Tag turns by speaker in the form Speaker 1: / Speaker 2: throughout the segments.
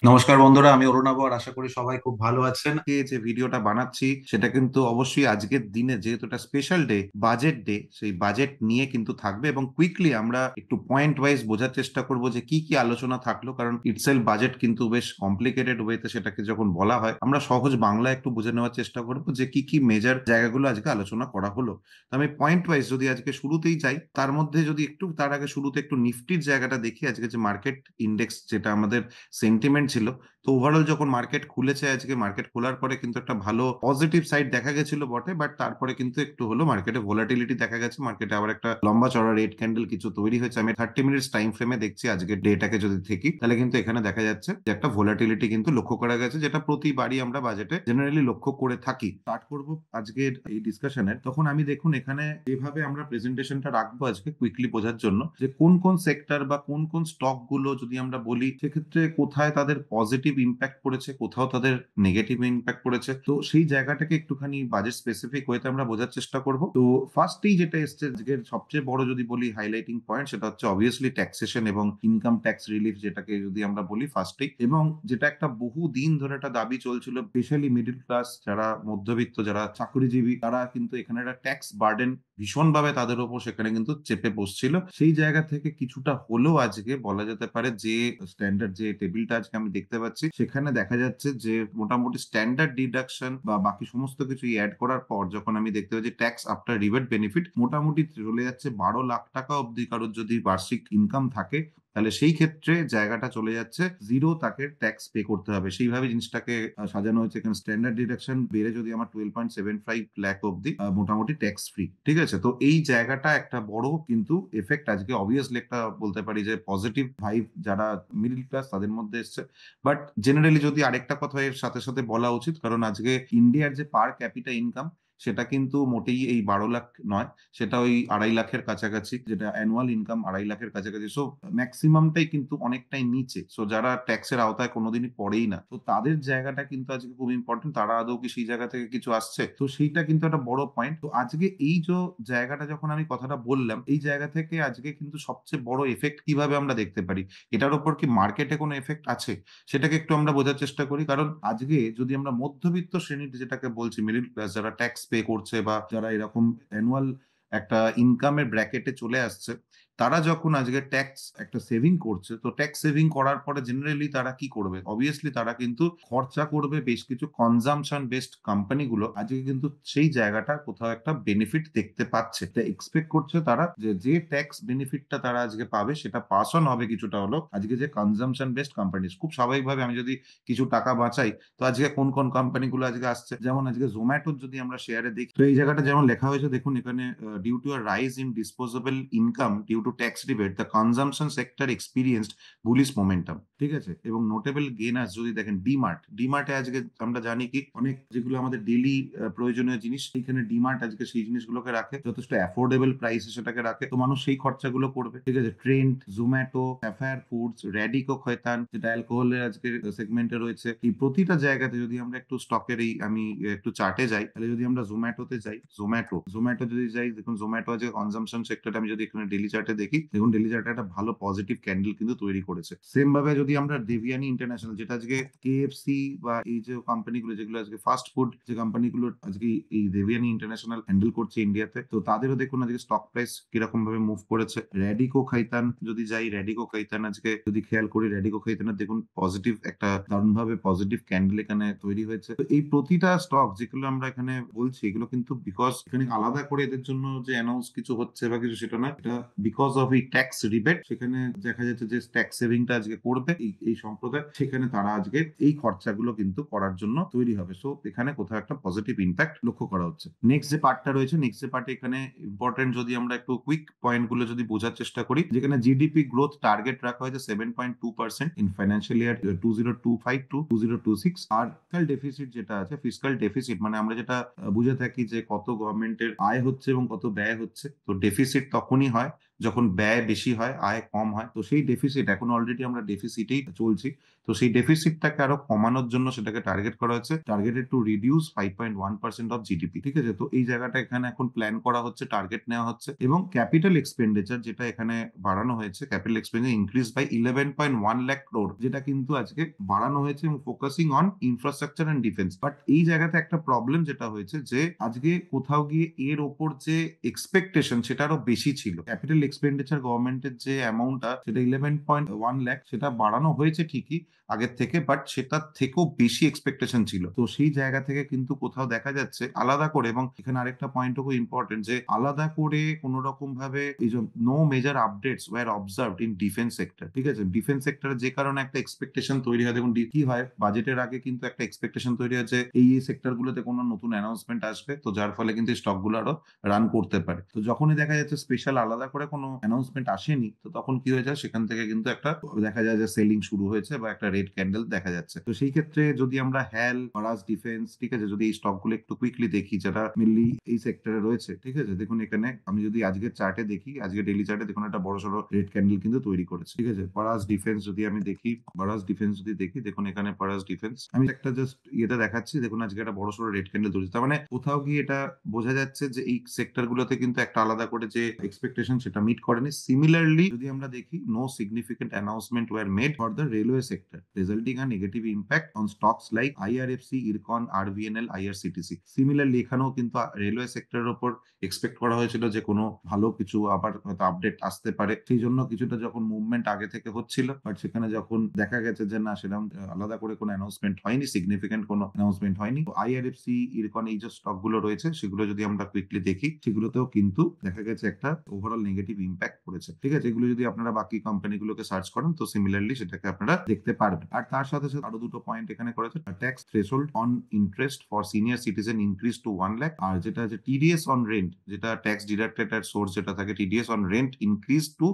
Speaker 1: নমস্কার বন্ধুরা, আমি অরুণাব আর আশা করি সবাই খুব ভালো আছেন। যে ভিডিওটা বানাচ্ছি সেটা কিন্তু অবশ্যই আজকের দিনে, যেহেতু এটা স্পেশাল ডে, বাজেট ডে, সেই বাজেট নিয়ে কিন্তু থাকবে এবং কুইকলি আমরা একটু পয়েন্ট ওয়াইজ বোঝার চেষ্টা করব যে কি কি আলোচনা থাকলো। কারণ ইটসেলফ বাজেট কিন্তু বেশ কমপ্লিকেটেড ওয়েতে সেটাকে যখন বলা হয়, আমরা সহজ বাংলায় একটু বুঝে নেওয়ার চেষ্টা করব যে কি কি মেজর জায়গাগুলো আজকে আলোচনা করা হলো। তো আমি পয়েন্ট ওয়াইজ যদি আজকে শুরুতেই যাই, তার মধ্যে যদি একটু তার আগে শুরুতে একটু নিফটির জায়গাটা দেখি। আজকে যে মার্কেট ইন্ডেক্স, যেটা আমাদের সেন্টিমেন্ট ছিল, তো ওভারঅল যখন মার্কেট খুলেছে, আজকে মার্কেট খোলার পরে কিন্তু একটা ভালো পজিটিভ সাইড দেখা গেছিল বটে, বাট তারপরে কিন্তু একটু হলো মার্কেটে ভোলাটিলিটি দেখা গেছে। মার্কেটে আবার একটা লম্বা চড়া রেড ক্যান্ডেল কিছু তৈরি হয়েছে। আমি 30 মিনিটস টাইম ফ্রেমে দেখছি আজকের ডেটাকে যদি দেখি, তাহলে কিন্তু এখানে দেখা যাচ্ছে যে একটা ভোলাটিলিটি কিন্তু লক্ষ্য করা গেছে, যেটা প্রতিবারই আমরা বাজেটে জেনারেলি লক্ষ্য করে থাকি। স্টার্ট করব আজকের এই ডিসকাশনের। তখন আমি দেখুন এখানে যেভাবে আমরা প্রেজেন্টেশনটা রাখবো আজকে কুইকলি বোঝার জন্য, যে কোন কোন সেক্টর বা কোন কোন স্টক গুলো যদি আমরা বলি, সেক্ষেত্রে কোথায় তাদের পজিটিভ ইম্প্যাক্ট পড়েছে, কোথাও তাদের নেগেটিভ ইম্প্যাক্ট পড়েছে, তো সেই জায়গাটাকে একটুখানি বাজেট স্পেসিফিক ওয়েতে আমরা বোঝার চেষ্টা করব। তো ফার্স্টেই যেটা এসছে আজকের সবচেয়ে বড় যদি বলি হাইলাইটিং পয়েন্ট, সেটা হচ্ছে অবভিয়াসলি ট্যাক্সেশন এবং ইনকাম ট্যাক্স রিলিফ, যেটাকে যদি আমরা বলি ফার্স্টেই, এবং যেটা একটা বহু দিন ধরে একটা দাবি চলছিল, স্পেশালি মিডল ক্লাস যারা মধ্যবিত্ত, যারা চাকরিজীবী, তারা কিন্তু এখানে একটা ট্যাক্স বার্ডেন ভীষণভাবে তাদের উপর সেখানে কিন্তু চেপে বসছিল। সেই জায়গা থেকে কিছুটা হলেও আজকে বলা যেতে পারে যে স্ট্যান্ডার্ড যে টেবিলটা আজকে আমি দেখতে পাচ্ছি, সেখানে দেখা যাচ্ছে যে মোটামুটি স্ট্যান্ডার্ড ডিডাকশন বা বাকি সমস্ত কিছু অ্যাড করার পর যখন আমি দেখতে পাচ্ছি ট্যাক্স আফটার রিবেট বেনিফিট মোটামুটি চলে যাচ্ছে 12 লাখ টাকা অব্দি। কারোর যদি বার্ষিক ইনকাম থাকে, তাহলে সেই ক্ষেত্রে জায়গাটা চলে যাচ্ছে জিরো, তাকে ট্যাক্স পে করতে হবে। সেইভাবে জিনিসটাকে সাজানো হয়েছে। এখানে স্ট্যান্ডার্ড ডিডাকশন বেড়ে যদি আমার 12.75 লাখ অব্দি মোটামুটি ট্যাক্স ফ্রি। ঠিক আছে, তো এই জায়গাটা একটা বড় কিন্তু এফেক্ট আজকে অবভিয়াসলি একটা বলতে পারি যে পজিটিভ ভাইব যারা মিডল ক্লাস তাদের মধ্যে এসছে। বাট জেনারেলি যদি আরেকটা কথা এর সাথে সাথে বলা উচিত, কারণ আজকে ইন্ডিয়ার যে পার ক্যাপিটা ইনকাম, সেটা কিন্তু মোটেই এই 12 লাখ নয়, সেটা ওই 2.5 লাখের কাছাকাছি, যেটা অ্যানুয়াল ইনকাম 2.5 লাখের কাছাকাছি। সো ম্যাক্সিমামটাই কিন্তু অনেকটাই নিচে। সো যারা ট্যাক্সের আওতায় কোনোদিনই পড়েই না, তো তাদের জায়গাটা কিন্তু আজকে খুব ইম্পর্টেন্ট। তারা আদৌ কি সেই জায়গা থেকে কিছু আসছে, তো সেইটা কিন্তু একটা বড় পয়েন্ট। তো আজকে এই যে জায়গাটা যখন আমি কথাটা বললাম, এই জায়গা থেকে আজকে কিন্তু সবচেয়ে বড় এফেক্ট কিভাবে আমরা দেখতে পারি, এটার উপর কি মার্কেটে কোনো এফেক্ট আছে, সেটাকে একটু আমরা বোঝার চেষ্টা করি। কারণ আজকে যদি আমরা মধ্যবিত্ত শ্রেণীর যেটাকে বলছি, মিডিল ক্লাস যারা ট্যাক্স পে করছে বা যারা এরকম অ্যানুয়াল একটা ইনকামের ব্র্যাকেটে চলে আসছে, তারা যখন আজকে ট্যাক্স একটা সেভিং করছে, তো ট্যাক্স সেভিং করার পরে জেনারেলি তারা কি করবে, অবভিয়াসলি তারা কিন্তু খরচা করবে। বেশ কিছু কনজামশন বেসড কোম্পানিগুলো আজকে কিন্তু সেই জায়গাটা কোথাও একটা বেনিফিট দেখতে পাচ্ছে, এক্সপেক্ট করছে তারা যে যে ট্যাক্স বেনিফিটটা তারা আজকে পাবে সেটা পাস অন হবে কিছুটা হলো আজকে যে কনজামশন বেসড কোম্পানি। খুব স্বাভাবিকভাবে আমি যদি কিছু টাকা বাঁচাই, তো আজকে কোন কোন কোম্পানিগুলো আজকে আসছে, যেমন আজকে জোম্যাটোর যদি আমরা শেয়ারে দেখি, তো এই জায়গাটা যেমন লেখা হয়েছে দেখুন এখানে, due to a rise in disposable income due to tax rebate the consumption sector experienced bullish momentum. ঠিক আছে, এবং নোটেবল গেনার্স যদি দেখেন ডিমার্ট, ডিমার্টে আজকে আমরা জানি কি অনেক যেগুলো আমাদের ডেইলি প্রয়োজনীয় জিনিস, সেইখানে ডিমার্ট আজকে সেই জিনিসগুলোকে রাখে যথেষ্ট অ্যাফোর্ডেবল প্রাইসে, সেটাকে রাখে, তো মানুষ সেই খরচাগুলো করবে। ঠিক আছে, ট্রেন্ড, জোম্যাটো, স্যাফায়ার ফুডস, র্যাডিকো খয়তান, যেটা অ্যালকোহলের আজকে সেগমেন্টে রয়েছে, এই প্রতিটা জায়গাতে যদি আমরা একটু স্টকের এই আমি একটু চার্টে যাই, তাহলে যদি আমরা জোম্যাটোতে যাই, জোম্যাটো জোম্যাটো যদি যাই, দেখুন জোম্যাটো আজকে কনজাম্পশন সেক্টরে আমি যদি এখানে ডেলি চার্টে দেখি, দেখুন ডেলি চার্টে একটা ভালো পজিটিভ ক্যান্ডেল কিন্তু তৈরি করেছে। সেম ভাবে যদি আমরা দেভিয়ানি ইন্টারন্যাশনাল, যেটা আজকে কেএফসি বা এই যে কোম্পানিগুলো যেগুলো আজকে ফাস্ট ফুড যে কোম্পানিগুলো আজকে এই দেভিয়ানি ইন্টারন্যাশনাল হ্যান্ডেল করছে ইন্ডিয়াতে, তো তাদেরও দেখুন আজকে স্টক প্রাইস কিরকম ভাবে মুভ করেছে। র্যাডিকো খাইতান যদি যাই, র্যাডিকো খাইতান আজকে যদি খেয়াল করি, র্যাডিকো খাইতানের দেখুন পজিটিভ একটা দারুণ ভাবে পজিটিভ ক্যান্ডেল এখানে তৈরি হয়েছে। তো এই প্রতিটা স্টক যেগুলো আমরা এখানে বলছি, এগুলো কিন্তু বিকজ এখানে আলাদা করে এদের জন্য যে অ্যানাউন্স কিছু হচ্ছে বা কিছু, সেটা না, এটা বিকজ অফ এই ট্যাক্স রিবেট, সেখানে দেখা যাচ্ছে যে ট্যাক্স সেভিংটা আজকে করবে এই সম্প্রদায়, সেখানে তারা আজকে এই খরচাগুলো কিন্তু করার জন্য তৈরি হবে। সো এখানে কোথাও একটা পজিটিভ ইম্প্যাক্ট লক্ষ্য করা হচ্ছে। নেক্সট যে পার্টটা রয়েছে, নেক্সট যে পার্টে এখানে ইম্পর্টেন্ট যদি আমরা একটু কুইক পয়েন্ট গুলো যদি বোঝার চেষ্টা করি, যেখানে জিডিপি গ্রোথ টার্গেট রাখা হয়েছে 7.2% ইন ফাইন্যান্সিয়াল ইয়ার 2025 টু 2026। আর ফিসকাল ডেফিসিট যেটা আছে, ফিসকাল ডেফিসিট মানে আমরা যেটা বুঝে থাকি যে কত গভর্নমেন্টের আয় হচ্ছে এবং কত ব্যয় হচ্ছে, তো ডেফিসিট তখনই হয় যখন ব্যয় বেশি হয়, আয় কম হয়। তো সেই ডেফিসিট এখন অলরেডি আমরা ডেফিসিটেই চলছি। তো সেই ডেফিসিটটাকে আরো কমানোর জন্য সেটাকে টার্গেট করা হয়েছে, targeted to reduce 5.1% of GDP. ঠিক আছে, তো এই জায়গাটা এখানে এখন প্ল্যান করা হচ্ছে, টার্গেট নেওয়া হচ্ছে। এবং ক্যাপিটাল এক্সপেন্ডিচার যেটা এখানে বাড়ানো হয়েছে, capital expenditure increase by 11.1 lakh crore, যেটা কিন্তু আজকে বাড়ানো হয়েছে এবং focusing on infrastructure and defence. But এই জায়গাতে একটা প্রবলেম যেটা হয়েছে যে আজকে কোথাও গিয়ে এর ওপর যে এক্সপেকটেশন সেটা আরো বেশি ছিল। ক্যাপিটাল এক্সপেন্ডিচার গভর্নমেন্টের যে অ্যামাউন্টটা সেটা 11.1 লাখ, সেটা বাড়ানো হয়েছে ঠিকই আগের থেকে, বাট সেটার থেকেও বেশি এক্সপেকটেশন ছিল। তো সেই জায়গা থেকে কিন্তু কোথাও দেখা যাচ্ছে আলাদা করে, এবং এখানে আরেকটা পয়েন্ট খুব ইম্পর্টেন্ট, যে আলাদা করে কোন রকম ভাবে এই যে no major updates were observed in defence sector. ঠিক আছে, ডিফেন্স সেক্টরে যে কারণে একটা এক্সপেকটেশন তৈরি হয়, দেখুন কি হয়, বাজেটের আগে কিন্তু একটা এক্সপেকটেশন তৈরি হয়েছে এই সেক্টর গুলোতে কোনো নতুন অ্যানাউন্সমেন্ট আসবে, তো যার ফলে কিন্তু স্টক গুলো আরো রান করতে পারে। তো যখনই দেখা যাচ্ছে স্পেশাল আলাদা করে কোনো অ্যানাউন্সমেন্ট আসেনি, তো তখন কি হয়ে যায়, সেখান থেকে কিন্তু একটা দেখা যায় যে সেলিং শুরু হয়েছে বা একটা রেড ক্যান্ডেল দেখা যাচ্ছে। তো সেই ক্ষেত্রে যদি আমরা হ্যাল, ফারাজ ডিফেন্স, ঠিক আছে, যদি এই স্টক গুলো একটু কুইকলি দেখি যারা মেনলি এই সেক্টরে রয়েছে, ঠিক আছে, দেখুন এখানে আমি যদি আজকের চার্টে দেখি, আজকে ডেইলি চার্টে দেখুন একটা বড় সড়ো রেড ক্যান্ডেল কিন্তু তৈরি করেছে। ঠিক আছে, ফারাজ ডিফেন্স যদি আমি দেখি, ফারাজ ডিফেন্স যদি দেখি, দেখুন এখানে ফারাজ ডিফেন্স আমি একটা জাস্ট ইয়েটা দেখাচ্ছি, দেখুন আজকে একটা বড় সড়ো রেড ক্যান্ডেল তৈরি, তার মানে কোথাও গিয়ে এটা বোঝা যাচ্ছে যে এই সেক্টর গুলোতে কিন্তু একটা আলাদা করে যে এক্সপেকটেশন সেটা মিট করেনি। সিমিলারলি যদি আমরা দেখি, no significant announcement were made for the railway sector, resulting a negative impact on stocks like IRFC, Ircon, RVNL, IRCTC. Similarly এখানেও কিন্তু রেলওয়ে সেক্টরের উপর এক্সপেক্ট করা হয়েছিল যে কোনো ভালো কিছু আবার হয়তো আপডেট আসতে পারে, সেই জন্য কিছুটা যখন মুভমেন্ট আগে থেকে হচ্ছিল, বাট সেখানে যখন দেখা গেছে যে না, সেরকম আলাদা করে কোনো অ্যানাউন্সমেন্ট হয়নি, সিগনিফিকেন্ট কোনো অ্যানাউন্সমেন্ট হয়নি। আইআরএফসি, ইরকন, এই যে স্টক গুলো রয়েছে সেগুলো যদি আমরা কুইকলি দেখি, সেগুলোতেও কিন্তু দেখা গেছে একটা ওভারঅল নেগেটিভ ইম্প্যাক্ট পড়েছে। ঠিক আছে, এগুলো যদি আপনারা বাকি কোম্পানিগুলোকে সার্চ করেন, তো সিমিলারলি সেটাকে আপনারা দেখতে পারবেন। আর তার সাথে সাথে আরো দুটো পয়েন্ট এখানে করেছে, tax threshold on interest for senior citizen increase to 1 lakh, আর যেটা আছে টিডিএস অন রেন্ট, যেটা ট্যাক্স ডিডাক্টেড এর সোর্স যেটা থাকে, TDS on rent increase to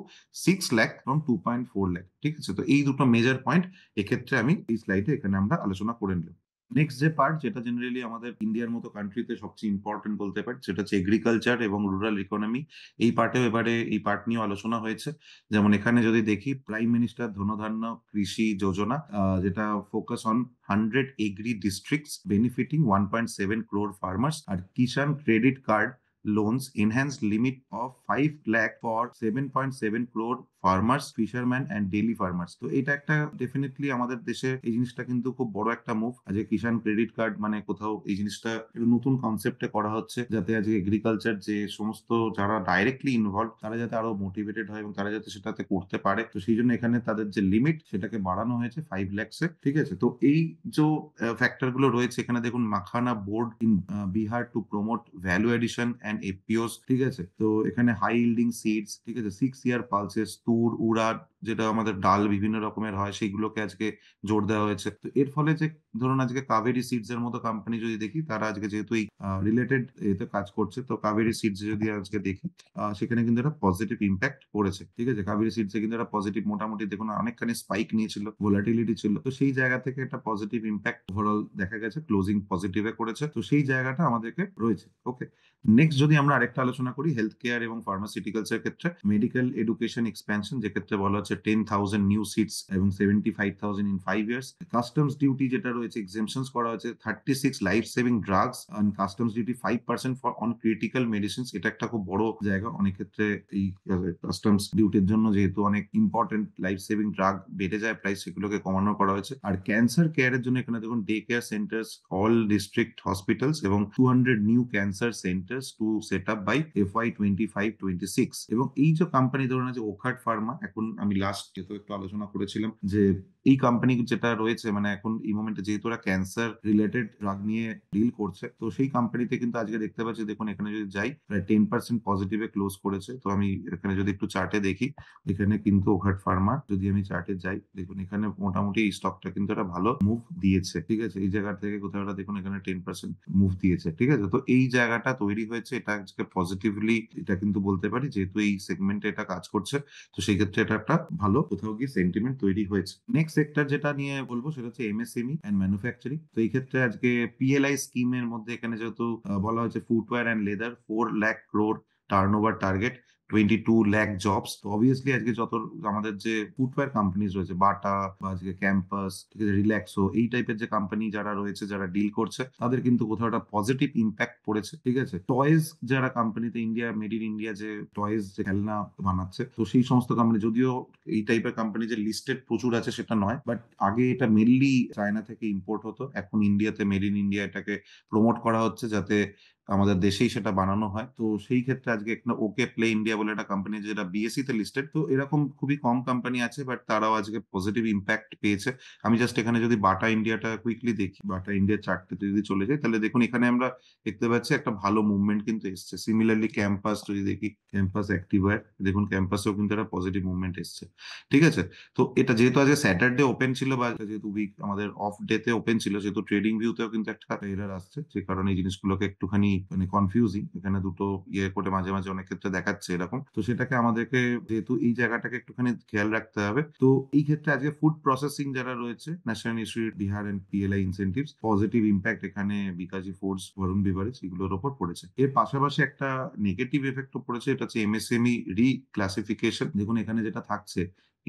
Speaker 1: 6 lakh from 2.4 lakh. ঠিক আছে, তো এই দুটো মেজর পয়েন্ট এক্ষেত্রে আমি এই স্লাইডে এখানে আমরা আলোচনা করে নিলাম। নেক্সট যে পার্ট, যেটা জেনারেলি আমাদের ইন্ডিয়ার মতো কান্ট্রিতে সবচেয়ে ইম্পর্টেন্ট বলতে পারি, সেটা হচ্ছে এগ্রিকালচার এবং রুরাল ইকোনমি। এই পার্টেও এবারে এই পার্ট নিয়ে আলোচনা হয়েছে। যেমন এখানে যদি দেখি, প্রাইম মিনিস্টার ধনধান্য কৃষি যোজনা, যেটা focus on 100 agri districts benefiting 1.7 crore farmers, আর Kisan credit card loans enhanced limit of 5 lakh for 7.7 crore farmers, fisherman and dairy farmers. তো এটা একটা ডেফিনেটলি আমাদের দেশে এই জিনিসটা কিন্তু খুব বড় একটা মুভ। আজকে কিষান ক্রেডিট কার্ড মানে কোথাও এই জিনিসটা একটু নতুন কনসেপ্টে করা হচ্ছে, যাতে আজকে এগ্রিকালচার যে সমস্ত যারা ডাইরেক্টলি ইনভলভ, তারা যাতে আরো মোটিভেটেড হয় এবং তারা যাতে সেটাতে করতে পারে। তো সেই জন্য এখানে তাদের যে লিমিট সেটাকে বাড়ানো হয়েছে 5 lakhs এ। ঠিক আছে, তো এই যে ফ্যাক্টর গুলো রয়েছে এখানে দেখুন, makhana board in Bihar to promote value addition and FPOs. ঠিক আছে, তো এখানে হাই ইল্ডিং সিডস, ঠিক আছে, 6 year পালসেস, তুর, উড়াদ, যেটা আমাদের ডাল বিভিন্ন রকমের হয়, সেগুলোকে আজকে জোর দেওয়া হয়েছে। তো এর ফলে যে ধরুন আজকে কাবেরি সিডস এর মতো কোম্পানি যদি দেখি, তারা আজকে যেহেতু এই রিলেটেড এতে কাজ করছে, তো কাবেরি সিডস যদি আজকে দেখি, সেখানে কিন্তু একটা পজিটিভ ইম্প্যাক্ট পড়েছে। ঠিক আছে, কাবেরি সিডস এ কিন্তু একটা পজিটিভ, মোটামুটি দেখুন অনেকখানি স্পাইক নিয়েছিল, ভোলাটিলিটি ছিল, তো সেই জায়গা থেকে একটা পজিটিভ ইম্প্যাক্ট ওভারঅল দেখা গেছে, ক্লোজিং পজিটিভে করেছে। তো সেই জায়গাটা আমাদেরকে রয়েছে। ওকে, নেক্সট যদি আমরা আরেকটা আলোচনা করি, হেলথ কেয়ার এবং ফার্মাসিউটিক্যালস এর ক্ষেত্রে মেডিকেল এডুকেশন এক্সপ্যানশন, যে ক্ষেত্রে বলা হচ্ছে 10,000 নিউ সিটস এবং 75,000 ইন 5 ইয়ার্স। কাস্টমস ডিউটি যেটা রয়েছে, এক্সেমশনস করা হয়েছে 36 life saving drugs, and customs duty 5% for on critical medicines. এটা একটা খুব বড় জায়গা, অনেক ক্ষেত্রে এই কাস্টমস ডিউটির জন্য যেহেতু অনেক ইম্পর্টেন্ট লাইফ সেভিং ড্রাগ বেড়ে যায় প্রাইস, সেগুলোকে কমানো করা হয়েছে। আর ক্যান্সার কেয়ারের জন্য এখানে দেখুন, day care centres, all district hospitals এবং 200 new cancer centres to set up by FY 25-26। এবং এই যে কোম্পানি ধরুন আছে ওখাট ফার্মা, এখন আমি লাস্ট যেহেতু একটু আলোচনা করেছিলাম যে এই কোম্পানি যেটা রয়েছে, মানে এখন এই মোমেন্টে যেহেতু ওরা ক্যান্সার রিলেটেড ড্রাগ নিয়ে ডিল করছে, তো সেই কোম্পানিতে কিন্তু আজকে দেখতে পাচ্ছি, দেখুন এখানে যদি যাই, প্রায় 10% পজিটিভে ক্লোজ করেছে। তো আমি এখানে যদি একটু চার্টে দেখি, এখানে কিন্তু ওখাট ফার্মা যদি আমি চার্টে যাই, দেখুন এখানে মোটামুটি এই স্টকটা কিন্তু একটা ভালো মুভ দিয়েছে। ঠিক আছে, এই জায়গা থেকে কোথাও একটা দেখুন এখানে 10% মুভ দিয়েছে। ঠিক আছে, তো এই জায়গাটা তৈরি হয়েছে, এটা আজকে পজিটিভলি এটা কিন্তু বলতে পারি, যেহেতু এই সেগমেন্টে এটা কাজ করছে, তো সেই ক্ষেত্রে এটা একটা ভালো কোথাও গিয়ে সেন্টিমেন্ট তৈরি হয়েছে। নেক্সট সেক্টর যেটা নিয়ে বলবো সেটা হচ্ছে এমএসএমই এন্ড ম্যানুফ্যাকচারিং। তো এই ক্ষেত্রে আজকে পিএলআই স্কিমের মধ্যে এখানে যেহেতু বলা হয়েছে footwear and leather 4 lakh crore turnover target, 22 lakh jobs. তো অবভিয়াসলি আজকে যত আমাদের যে ফুটওয়্যার কোম্পানিজ রয়েছে, বাটা বা আজকে ক্যাম্পাস, ঠিক আছে, রিল্যাক্সো, এই টাইপের যে কোম্পানি যারা রয়েছে, যারা ডিল করছে, তাদের কিন্তু কোথাও একটা পজিটিভ ইম্প্যাক্ট পড়েছে। ঠিক আছে, টয়েজ যারা কোম্পানিতে ইন্ডিয়া মেড ইন ইন্ডিয়া যে টয়েজ যে খেলনা বানাচ্ছে, তো সেই সমস্ত কোম্পানি, যদিও এই টাইপের কোম্পানি যে লিস্টেড প্রচুর আছে সেটা নয়, বাট আগে এটা মেনলি চায়না থেকে ইম্পোর্ট হতো, এখন ইন্ডিয়াতে মেড ইন ইন্ডিয়া এটাকে প্রমোট করা হচ্ছে যাতে আমাদের দেশেই সেটা বানানো হয়। তো সেই ক্ষেত্রে আজকে একটা ওকে প্লে ইন্ডিয়া বলে একটা কোম্পানি যেটা বিএসসি তে লিস্টেড, তো এরকম খুবই কম কোম্পানি আছে, বাট তারাও আজকে পজিটিভ ইম্প্যাক্ট পেয়েছে। আমি জাস্ট এখানে যদি বাটা ইন্ডিয়াটা কুইকলি দেখি, বাটা ইন্ডিয়ার চার্টটাতে যদি চলে যাই, তাহলে দেখুন এখানে আমরা দেখতে পাচ্ছি একটা ভালো মুভমেন্ট কিন্তু এসছে। সিমিলারলি ক্যাম্পাস যদি দেখি, ক্যাম্পাস অ্যাক্টিভওয়্যার, দেখুন ক্যাম্পাসেও কিন্তু একটা পজিটিভ মুভমেন্ট এসছে। ঠিক আছে, তো এটা যেহেতু আজকে স্যাটারডে ওপেন ছিল, বা যেহেতু উইক আমাদের অফ ডে তে ওপেন ছিল, যেহেতু ট্রেডিং ভিউতেও কিন্তু একটা এরার আসছে, যে কারণে এই জিনিসগুলোকে একটুখানি মানে কনফিউজিং, এখানে দুটো ইয়ে করে মাঝে মাঝে অনেক ক্ষেত্রে দেখাচ্ছে এরকম। তো সেটাকে আমাদেরকে, যেহেতু এই জায়গাটাকে একটুখানি খেয়াল রাখতে হবে, তো এই ক্ষেত্রে আজকে ফুড প্রসেসিং যারা রয়েছে, national institute Bihar and PLI incentives, positive impact এখানে বিকাজি ফুডস, বরুণ বিভারেজ, এগুলোর ওপর পড়েছে। এর পাশাপাশি একটা নেগেটিভ এফেক্টও পড়েছে, এটা হচ্ছে এমএসএমই রিক্লাসিফিকেশন। দেখুন এখানে যেটা থাকছে,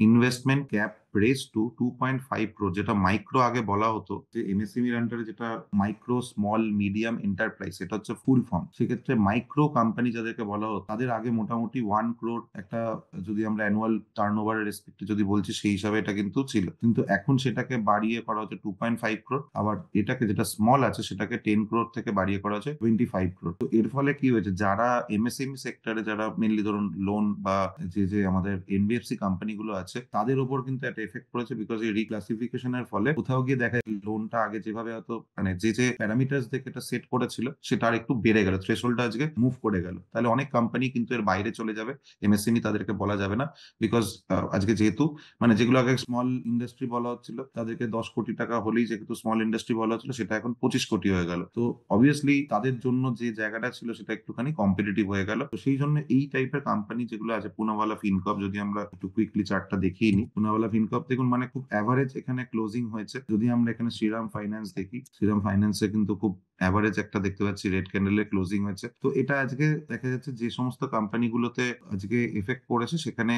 Speaker 1: investment cap raise to 2.5 crore, যেটা মাইক্রো আগে বলা হতো, যে এমএসএমই এর আন্ডারে যেটা মাইক্রো স্মল মিডিয়াম এন্টারপ্রাইজ, এটা হচ্ছে ফুল ফর্ম। সেক্ষেত্রে মাইক্রো কোম্পানি যাদেরকে বলা হতো, তাদের আগে মোটামুটি 1 crore একটা, যদি আমরা অ্যানুয়াল টার্ন ওভারের রেসপেক্টে যদি বলছি, সেই হিসাবে এটা কিন্তু ছিল, কিন্তু এখন সেটাকে বাড়িয়ে করা হচ্ছে 2.5 crore। আবার এটাকে যেটা স্মল আছে সেটাকে 10 crore থেকে বাড়িয়ে করা হচ্ছে 25 crore। তো এর ফলে কি হয়েছে, যারা এমএসএমই সেক্টরে, যারা মেনলি ধরুন লোন বা যে যে আমাদের এনবিএফসি কোম্পানিগুলো আছে, তাদের ওপর কিন্তু একটা এফেক্ট পড়েছে, বিকজ এই রিক্লাসিফিকেশনের ফলে কোথাও গিয়ে দেখা যায় লোনটা আগে যেভাবে হয়তো মানে যে যে প্যারামিটার্স দেখে এটা সেট করেছিল, সেটা আর একটু বেড়ে গেল, থ্রেশহোল্ডটা আজকে মুভ করে গেল। তাহলে অনেক কোম্পানি কিন্তু এর বাইরে চলে যাবে, এমএসএমই তাদেরকে বলা যাবে না, বিকজ আজকে যেহেতু মানে যেগুলো আগে স্মল ইন্ডাস্ট্রি বলা হচ্ছিল, তাদেরকে 10 কোটি টাকা হলেই যেহেতু স্মল ইন্ডাস্ট্রি বলা হচ্ছিল, সেটা এখন 25 কোটি হয়ে গেল। তো অবভিয়াসলি তাদের জন্য যে জায়গাটা ছিল সেটা একটুখানি কম্পিটিটিভ হয়ে গেল। তো সেই জন্য এই টাইপের কোম্পানি যেগুলো আছে, পুনাওয়ালা ফিনকর্প, যদি আমরা একটু কুইকলি চার্টটা দেখিয়ে নিই, পুনাওয়ালা ফিনকর্প দেখুন মানে খুব অ্যাভারেজ এখানে ক্লোজিং হয়েছে। যদি আমরা এখানে শ্রীরাম ফাইন্যান্স দেখি, শ্রীরাম ফাইন্যান্সে কিন্তু খুব অ্যাভারেজ একটা দেখতে পাচ্ছি রেড ক্যান্ডেলের ক্লোজিং হয়েছে। তো এটা আজকে দেখা যাচ্ছে যে সমস্ত কোম্পানিগুলোতে আজকে এফেক্ট পড়েছে, সেখানে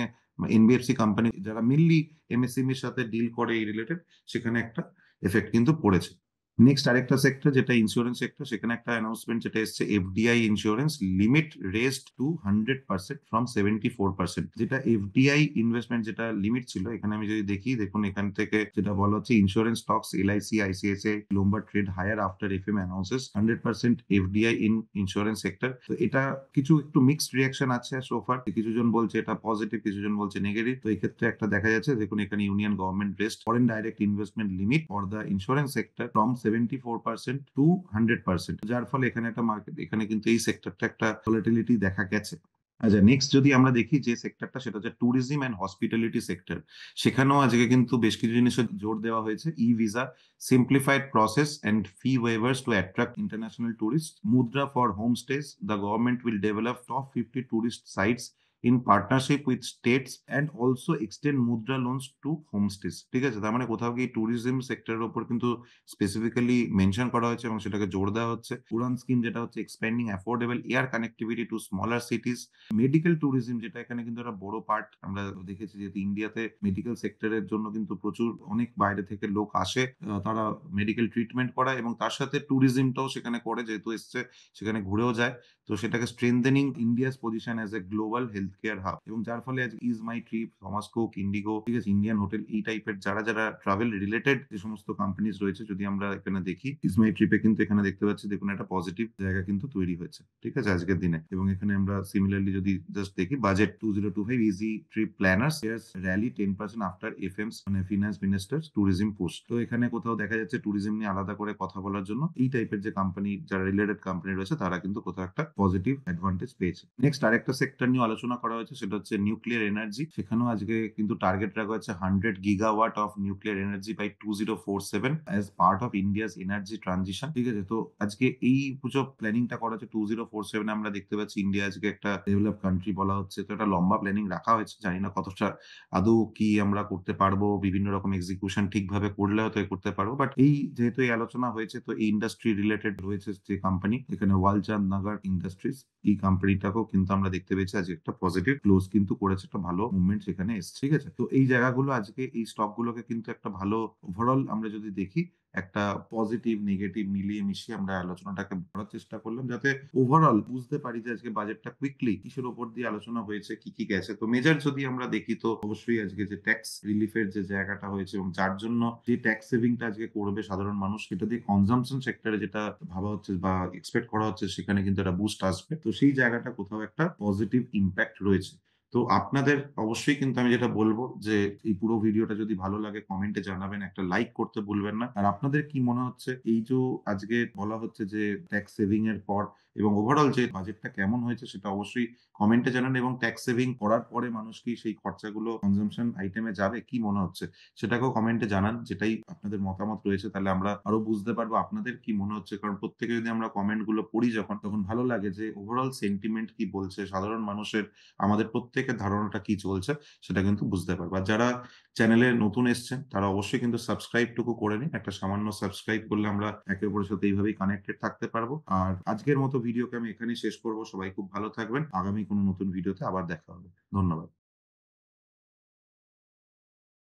Speaker 1: এনবিএফসি কোম্পানি যারা মেনলি এমএসএমই এর সাথে ডিল করে এই রিলেটেড, সেখানে একটা এফেক্ট কিন্তু পড়েছে। নেক্সট আরেকটা সেক্টর যেটা ইন্স্যুরেন্স সেক্টর, সেখানে একটা অ্যানাউন্সমেন্ট যেটা এসছে, FDI insurance limit raised to 100% from 74%। যেটা এফডিআই ইনভেস্টমেন্ট যেটা লিমিট ছিল, এখানে আমি যদি দেখি, দেখুন এখান থেকে যেটা বলা হচ্ছে, insurance stocks LIC, ICICI, Lombard trade higher after FM announces 100% FDI in insurance sector. তো এটা কিছু একটু মিক্সড রিয়াকশন আছে সোফার, কিছুজন বলছে এটা পজিটিভ, কিছুজন বলছে নেগেটিভ। তো এই ক্ষেত্রে একটা দেখা যাচ্ছে, দেখুন এখানে union government raised foreign direct investment limit for the insurance sector from 74% to 100%, যার ফলে এখানে একটা মার্কেট, এখানে কিন্তু এই সেক্টরটা একটা ভলাটিলিটি দেখা গেছে। আচ্ছা, নেক্সট যদি আমরা দেখি যে সেক্টরটা, সেটা হচ্ছে ট্যুরিজম অ্যান্ড হসপিটালিটি সেক্টর। সেখানেও আজকে কিন্তু বেশ কিছু জিনিসের জোর দেওয়া হয়েছে। E visa, simplified process and fee waivers to attract international tourist, Mudra for homestays, the government will develop top 50 tourist sites in partnership with states and also extend Mudra loans to homestays. ঠিক আছে, তার মানে কোথাও কি ট্যুরিজম সেক্টরের উপর কিন্তু specifically mention করা হয়েছে এবং সেটাকে জোর দেওয়া হচ্ছে। উড়ান স্কিম যেটা হচ্ছে expanding affordable air connectivity two smaller সিটিজ। Medical tourism, যেটা এখানে কিন্তু একটা বড় পার্ট আমরা দেখেছি, যেহেতু ইন্ডিয়াতে মেডিকেল সেক্টরের জন্য কিন্তু প্রচুর অনেক বাইরে থেকে লোক আসে, তারা মেডিকেল ট্রিটমেন্ট করায় এবং তার সাথে ট্যুরিজমটাও সেখানে করে, যেহেতু এসছে সেখানে ঘুরেও যায়। তো সেটাকে strengthening India's position as a global health care hub, এবং যার ফলে আজ is my trip, Thomas cook, Indigo, ঠিক আছে, ইন্ডিয়ান হোটেল, এই টাইপের যারা যারা ট্রাভেল রিলেটেড যে সমস্ত কোম্পানিজ রয়েছে, যদি আমরা এখানে দেখি, ইজ মাই ট্রিপে কিন্তু এখানে দেখতে পাচ্ছি, দেখুন একটা পজিটিভ জায়গা কিন্তু তৈরি হয়েছে, ঠিক আছে, আজকের দিনে। এবং এখানে আমরা সিমিলারলি যদি জাস্ট দেখি, budget 2025 easy trip planners rally 10% after FMs মানে ফিনান্স মিনিস্টার্স ট্যুরিজম পোস্ট। তো এখানে কোথাও দেখা যাচ্ছে ট্যুরিজম নিয়ে আলাদা করে কথা বলার জন্য এই টাইপের যে কোম্পানি, যারা রিলেটেড কোম্পানি রয়েছে, তারা কিন্তু কোথাও একটা পজিটিভ অ্যাডভান্টেজ পেয়েছে। নেক্সট আরেকটা সেক্টর নিয়ে আলোচনা করা হয়েছে, সেটা হচ্ছে নিউক্লিয়ার এনার্জি। সেখানেও আজকে কিন্তু টার্গেট রাখা হচ্ছে 100 gigawatt of nuclear energy by 2047 as part of India's energy transition. ঠিক আছে, তো আজকে এই পুজো প্ল্যানিংটা করা হচ্ছে 2047। আমরা দেখতে পাচ্ছি ইন্ডিয়া আজকে একটা ডেভেলপ কান্ট্রি বলা হচ্ছে, তো একটা লম্বা প্ল্যানিং রাখা হয়েছে। জানি না কতটা আদৌ কি আমরা করতে পারবো, বিভিন্ন রকম এক্সিকিউশন ঠিকভাবে করলে হয়তো করতে পারবো, বাট এই যেহেতু এই আলোচনা হয়েছে, তো এই ইন্ডাস্ট্রি রিলেটেড রয়েছে যে কোম্পানি, এখানে ওয়ালচাঁদ নগর ইন্ডাস্ট্রিজ এই কোম্পানিটাকেও কিন্তু আমরা দেখতে পেয়েছি আজকে একটা পজিটিভ ক্লোজ কিন্তু করেছে। একটা ভালো মুভমেন্ট সেখানে এসছে। ঠিক আছে? তো এই জায়গাগুলো আজকে এই স্টক গুলোকে কিন্তু একটা ভালো ওভারঅল আমরা যদি দেখি একটা পজিটিভ নেগেটিভ মিলিয়ে মিশিয়ে আমরা আলোচনাটাকে করার চেষ্টা করলাম যাতে ওভারঅল বুঝতে পারি যে আজকে বাজেটটা কুইকলি কিসের উপর দিয়ে আলোচনা হয়েছে, কি গেছে। তো মেজর যদি আমরা দেখি তো অবশ্যই আজকে যে ট্যাক্স রিলিফের যে জায়গাটা হয়েছে এবং যার জন্য যে ট্যাক্স সেভিংটা আজকে করবে সাধারণ মানুষ সেটা দিয়ে কনজাম্পশন সেক্টরে যেটা ভাবা হচ্ছে বা এক্সপেক্ট করা হচ্ছে সেখানে কিন্তু একটা বুস্ট আসবে। তো সেই জায়গাটা কোথাও একটা পজিটিভ ইমপ্যাক্ট রয়েছে। তো আপনাদের অবশ্যই কিন্তু আমি যেটা বলবো যে এই পুরো ভিডিওটা যদি ভালো লাগে কমেন্টে জানাবেন, একটা লাইক করতে ভুলবেন না। আর আপনাদের কি মনে হচ্ছে এই যে আজকে বলা হচ্ছে যে ট্যাক্স সেভিং এর পর এবং ওভারঅল যে বাজেটটা কেমন হয়েছে সেটা অবশ্যই কমেন্টে জানান এবং ট্যাক্স সেভিং করার পরে মানুষ কি সেই খরচাগুলো কনজাম্পশন আইটেমে যাবে কি মনে হচ্ছে সেটাকেও কমেন্টে জানান। যেটাই আপনাদের মতামত রয়েছে তাহলে আমরা আরো বুঝতে পারবো আপনাদের কি মনে হচ্ছে। কারণ প্রত্যেকে যদি আমরা কমেন্ট গুলো পড়ি যখন তখন ভালো লাগে যে ওভারঅল সেন্টিমেন্ট কি বলছে, সাধারণ মানুষের আমাদের প্রত্যেকের ধারণাটা কি চলছে সেটা কিন্তু বুঝতে পারবো। আর যারা চ্যানেলে নতুন এসছেন তারা অবশ্যই কিন্তু সাবস্ক্রাইব টুকু করে নিন। একটা সামান্য সাবস্ক্রাইব করলে আমরা একে অপরের সাথে এইভাবেই কানেক্টেড থাকতে পারবো। আর আজকের মতো ভিডিওকে আমি এখানেই শেষ করব। সবাই খুব ভালো থাকবেন। আগামী কোনো নতুন ভিডিওতে আবার দেখা হবে। ধন্যবাদ।